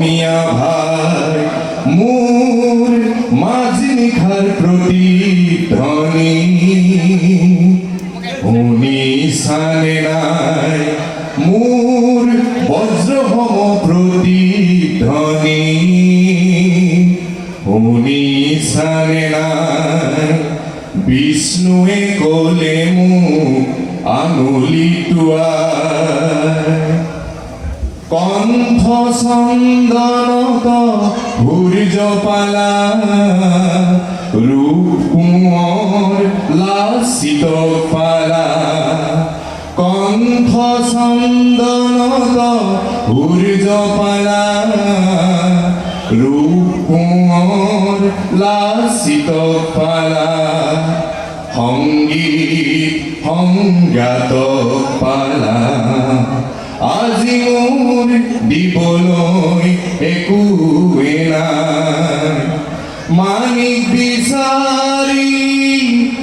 অসমীয়া ভাই মোৰ মাঝি নিশাৰ প্ৰতিধ্বনি শুনিছানে নাই মোৰ বজ্ৰসম প্ৰতিধ্বনি শুনিছানে নাই বিষ্ণুৱে ক'লে মোক আঙুলি টোৱাই কণ্ঠ চন্দনত সূৰ্যপালা ৰূপ কোঁৱৰ লাচিত পালা কণ্ঠ চন্দনত সূৰ্যপালা ৰূপ কোঁৱৰ লাচিত পালা সংগীত সংগাত পালা আজি মোৰ দিবলৈ একোৱে নাই মানিক বিচাৰি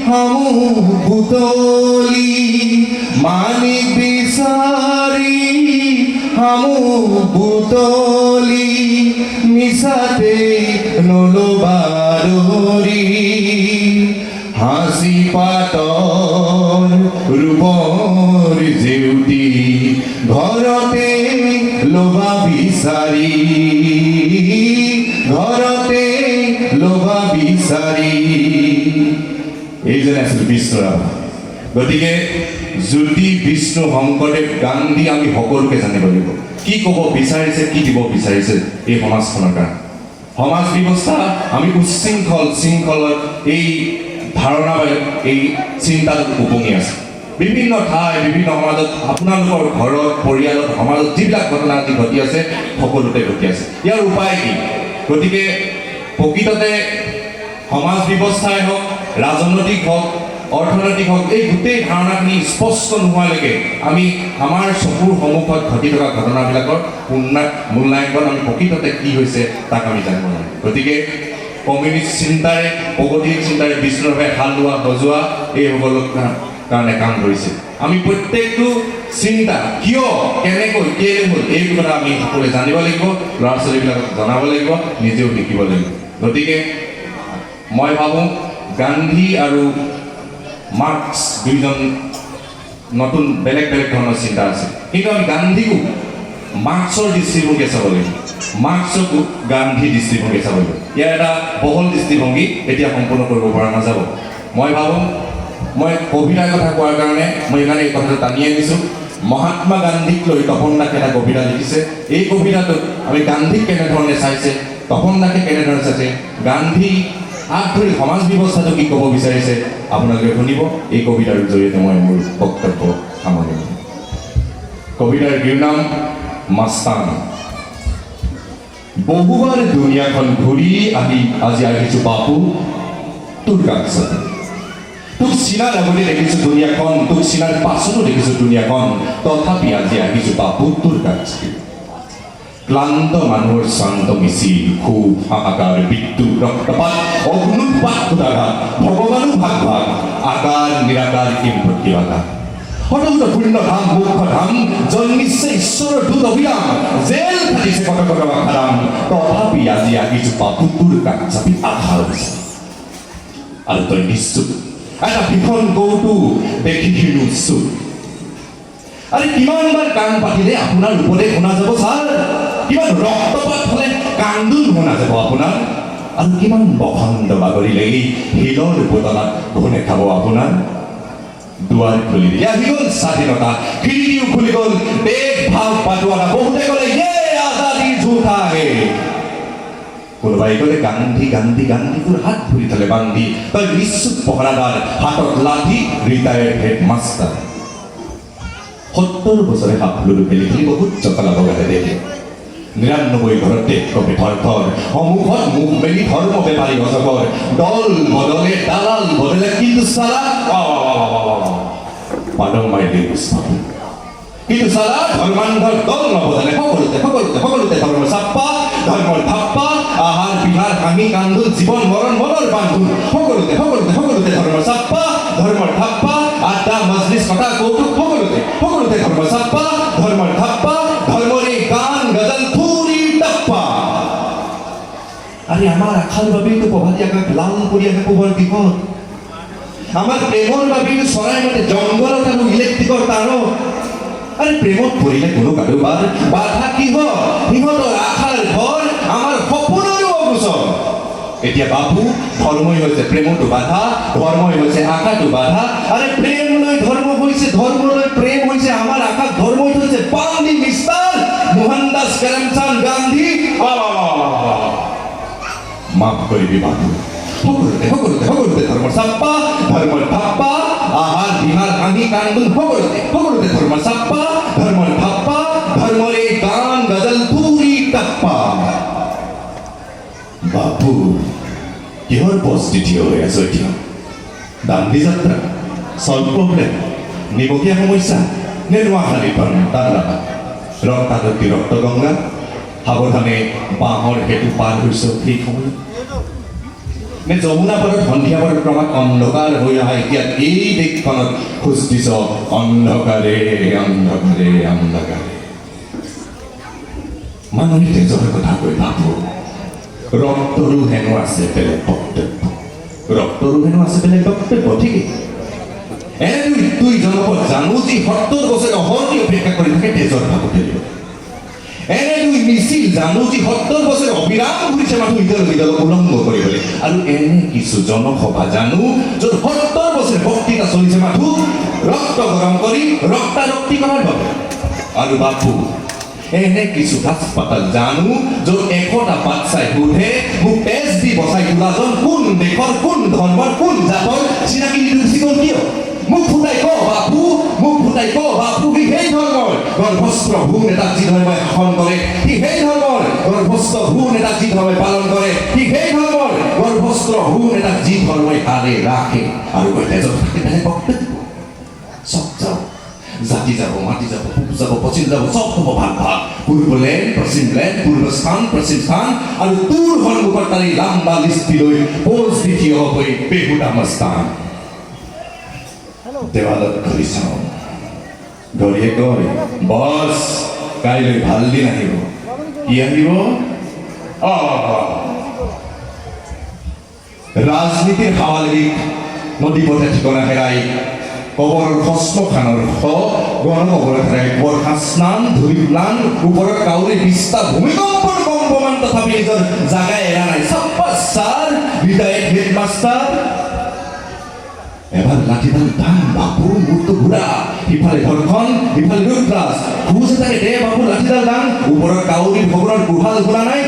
সমূহ বুটলি মানিক বিচাৰি সমূহ বুটলি মিছাতে নলবা দৰি হাসি পাতৰ ৰূপৰ জেউতি ঘৰতে লবা বিচাৰি ঘৰতে লবা বিচাৰি এইজনে আছিল বিষ্ণুৰাভা গতিকে জ্যোতি বিষ্ণু শংকৰদেৱ গান্ধী আমি সকলোকে জানিব লাগিব কি ক'ব বিচাৰিছে কি দিব বিচাৰিছে এই সমাজখনৰ কাৰণে সমাজ ব্যৱস্থা আমি উচ্ছৃংখল শৃংখলৰ এই ধাৰণা এই চিন্তাত উপঙি আছে বিভিন্ন ঠাই বিভিন্ন সমাজত আপোনালোকৰ ঘৰত পৰিয়ালত সমাজত যিবিলাক ঘটনা আজি ঘটি আছে সকলোতে ঘটি আছে ইয়াৰ উপায় কি গতিকে প্ৰকৃততে সমাজ ব্যৱস্থাই হওক ৰাজনৈতিক হওক অৰ্থনৈতিক হওক এই গোটেই ধাৰণাখিনি স্পষ্ট নোহোৱালৈকে আমি আমাৰ চকুৰ সন্মুখত ঘটি থকা ঘটনাবিলাকৰ মূল্যাংকন আমি প্ৰকৃততে কি হৈছে তাক আমি জানিব লাগিব গতিকে কমিউনিষ্ট চিন্তাৰে প্ৰগতিৰ চিন্তাৰে বিষ্ণুৰাভাৱে হাল লোৱা সজোৱা এইসকলৰ কাৰণে কাম কৰিছে আমি প্ৰত্যেকটো চিন্তা কিয় কেনেকৈ কেলে হ'ল এই কথা আমি সকলোৱে জানিব লাগিব ল'ৰা ছোৱালীবিলাকক জনাব লাগিব নিজেও শিকিব লাগিব গতিকে মই ভাবোঁ গান্ধী আৰু মাৰ্কছ দুইজন নতুন বেলেগ বেলেগ ধৰণৰ চিন্তা আছে কিন্তু আমি গান্ধীকো মাৰ্কছৰ দৃষ্টিভংগী চাব লাগিব মাৰ্কছকো গান্ধী দৃষ্টিভংগী চাব লাগিব ইয়াৰ এটা বহল দৃষ্টিভংগী এতিয়া সম্পূৰ্ণ কৰিব পৰা নাযাব মই ভাবোঁ মই কবিতাৰ কথা কোৱাৰ কাৰণে মই এইকাৰণে এই কথাটো টানি আনিছোঁ মহাত্মা গান্ধীক লৈ তপন দাসে এটা কবিতা লিখিছে এই কবিতাটোত আমি গান্ধীক কেনেধৰণে চাইছে তপন দাসে কেনেধৰণে চাইছে গান্ধী হাত ধৰি সমাজ ব্যৱস্থাটো কি ক'ব বিচাৰিছে আপোনালোকে শুনিব এই কবিতাৰ জৰিয়তে মই মোৰ বক্তব্য সামৰিম কবিতাৰ নাম মাস্তান বহুবাৰ দুনিয়াখন ঘূৰি আজি আহিছোঁ বাপু তোৰ কাষত তোক চিনাৰ আগতে দেখিছোঁ দুনিয়াখন তোক চিনাৰ পাছতো দেখিছোঁ দুনিয়াখন তথাপি আজি আহিছোঁ বাপু তোৰ কাষত ক্লান্ত মানুহৰ শান্ত মিছিল খুব হাহাকাৰ বিদ্যুৎ ৰক্তপাত অগ্নুৎপাত খুদাঘাত ভগৱানো ভাগ ভাগ আকাৰ নিৰাকাৰ কিম প্ৰতিবাঘাত হঠাৎ পূৰ্ণ ধাম মুখ্য ধাম জন্মিছে ঈশ্বৰৰ দূত অভিৰাম জেল খাটিছে কট কট খাৰাম তথাপি আজি আহিছোঁ বাপু তোৰ কাষত আধাৰ আৰু তই নিশ্চুক এটা ভীষণ কৌতু দেখিছিলো উৎসুক আৰে কিমানবাৰ কাণ পাতিলে আপোনাৰ উপদেশ শুনা যাব ছাৰ কিমান ৰক্তপাত হ'লে কান্দোন শুনা যাব আপোনাৰ আৰু কিমান বসন্ত বাগৰিলে এই শিলৰ বদলাত ঘূনে খাব আপোনাৰ দুৱাৰ খুলি দিলে আহি গ'ল স্বাধীনতা খিৰিকিও খুলি গ'ল দেশ ভাৱ পাতোৱানা বহুতে ক'লে ইয়ে আজাদী ঝুঠা হে কোনোবাই ক'লে গান্ধী গান্ধী গান্ধী তোৰ হাত ধৰি থলে বান্ধি তই নিশ্চুক পহৰাদাৰ হাতত লাঠি ৰিটায়াৰ্ড হেড মাষ্টাৰ 70 বছৰে সাপলুৰু খেলি খেলি বহুত চকলা বগাতে দেখে 99 ঘৰতে কবি থৰ থৰ সমুখত মুখ মেলি ধৰ্ম বেপাৰী অজগৰ দল বদলে দালাল বদলে কিন্তু সালা পাদম মাৰি দিছে কিন্তু সালা ধৰ্মান্ধৰ দল নবদলে সকলোতে ধৰ্ম চাপ্পা ধৰ্মৰ ধাপ্পা আহাৰ বিহাৰ হাঁহি কান্দোন জীৱন মৰণ মনৰ বান্ধোন সকলোতে ধৰ্ম চাপ্পা ধৰ্মৰ ধাপ্পা আড্ডা মজলিছ কথা কৌতুক সকলোতে ধৰ্ম চাপ্পা ধৰ্মৰ ধাপ্পা ধৰ্মৰ এই গান গজল থুৰি টাপ্পা আৰে আমাৰ আখাৰ বাবেই তো প্ৰভাতী আকাশ লাল কৰি আহে পোহৰ দিশত আমাৰ প্ৰেমৰ বাবেই তো চৰাই মাতে জংঘলত আৰু ইলেক্ট্ৰিকৰ তাৰত আৰে প্ৰেমত পৰিলে কোনো কাৰোবাৰ বাধা কিহ সিহঁতৰ আশাৰ ঘৰ আমাৰ সপোনৰো অগোচৰ এতিয়া বাবু ধৰ্মই হৈছে প্ৰেমটো বাধা ধৰ্মই হৈছে আশাটো বাধা আৰে প্ৰেম লৈ ধৰ্ম হৈছে ধৰ্ম লৈ প্ৰেম হৈছে আমাৰ আশা ধৰ্মই হৈছে পাণ্ডি মিষ্টাৰ মোহনদাস কৰমচাঁদ গান্ধী মাফ কৰিবি বাবু সকলোতে ধৰ্মৰ চাপ্পা ধৰ্মৰ ধাপ্পা আহাৰ বিহাৰ হাঁহি কান্দোন সকলোতে ধৰ্মৰ চাপ্পা ধৰ্মৰ ধাপ্পা ধৰ্মৰ এই গান গজল পুৰি টাপ্পা বাবু কিহৰ পজিটিভ হৈ আছো এতিয়া দাণ্ডি যাত্ৰা চল্ভ প্ৰব্লেম নিমখীয়া সমস্যা নে নোৱাখালী তাৰ লাগা ৰক্তাদতি ৰক্তগংগা সাৱধানে বাঁহৰ সেতু পাৰ হৈছ সেই সময়ত নে যমুনা পাৰত সন্ধিয়া পাৰত ক্ৰমাৎ অন্ধকাৰ হৈ অহা এতিয়া এই দেশখনত খোজ দিছ অন্ধকাৰে অন্ধকাৰে অন্ধকাৰে মানুহে তেজৰ কথা কৈ ভাবো ৰক্তৰো হেনো আছে বেলেগ বক্তব্য ৰক্তৰো হেনো আছে বেলেগ বক্তব্য ঠিকেই এনে তুই জনপদ জানো যি ৭০ বছৰে অহৰ্নি অপেক্ষা কৰি থাকে তেজৰ ভাগতে এনে তুই মিছিল জানো যি ৭০ বছৰে অবিৰাম ঘূৰিছে মানুহ ইদলক উলংঘ কৰিবলৈ আৰু এনে কিছু জনসভা জানো য'ত ৭০ বছৰে বক্তৃতা চলিছে মানুহ ৰক্ত গৰম কৰি ৰক্তাৰক্তি কৰাৰ বাবে আৰু বাপু এনে কিছু হাস্পাতাল জানো য'ত এশটা বাচ্চাই সোধে মোক তেজ দি বচাই তোলাজন কোন দেশৰ কোন ধৰ্মৰ কোন জাতৰ চিনাকি নিদিওঁ কিয় মুখ ফুটাই ক বাপু সি সেই ধৰ্মৰ গৰ্ভস্থ ভূ নেতাক যি ধৰ্মই শাসন কৰে সি সেই ধৰ্মৰ গৰ্ভস্থ ভূ নেতাক যি ধৰ্মই পালন কৰে সি সেই ধৰ্মৰ গৰ্ভস্থ ভূ নেতাক যি ধৰ্মই আলে ৰাখে আৰু তেজত থাকে তাহে বক্তব্য চব যাব জাতি যাব মাটি যাব পূব যাব পশ্চিম যাব চব হ'ব ভাগ ভাগ পূৰ্বলেণ্ড পশ্চিম স্থান আৰু তোৰ সন্মুখত তাৰি লাম্বা লিষ্টি লৈ পোজ দি থিয় হৈ বেহুদা মস্তান দেৱালত ঘূৰি চাওঁ ঘড়ীয়ে কয় বছ কাইলৈ ভাল দিন আহিব কি আহিব ৰাজনীতিৰ হাৱালী নদী পথে ঠিকনা হেৰাই কবৰৰ শ্মশানৰ গণকবৰত হেৰাই বৰ্ষা স্নান ধুই প্লান ওপৰত কাউৰী বিস্তা ভূমিকম্পৰ কম্পমান তথাপি নিজৰ জাগাই এৰা নাই ছাৰ ৰিটায়াৰ্ড হেডমাষ্টাৰ এবাৰ লাঠিডাল দাম বাপু মূৰটো ঘূৰা ইফালে ধৰ্ষণ ইফালে লুটলাছ খোজ এটাকে দে বাপু লাঠিডাল দাম ওপৰত কাউৰী ভৱনৰ গুহাল ঘূৰা নাই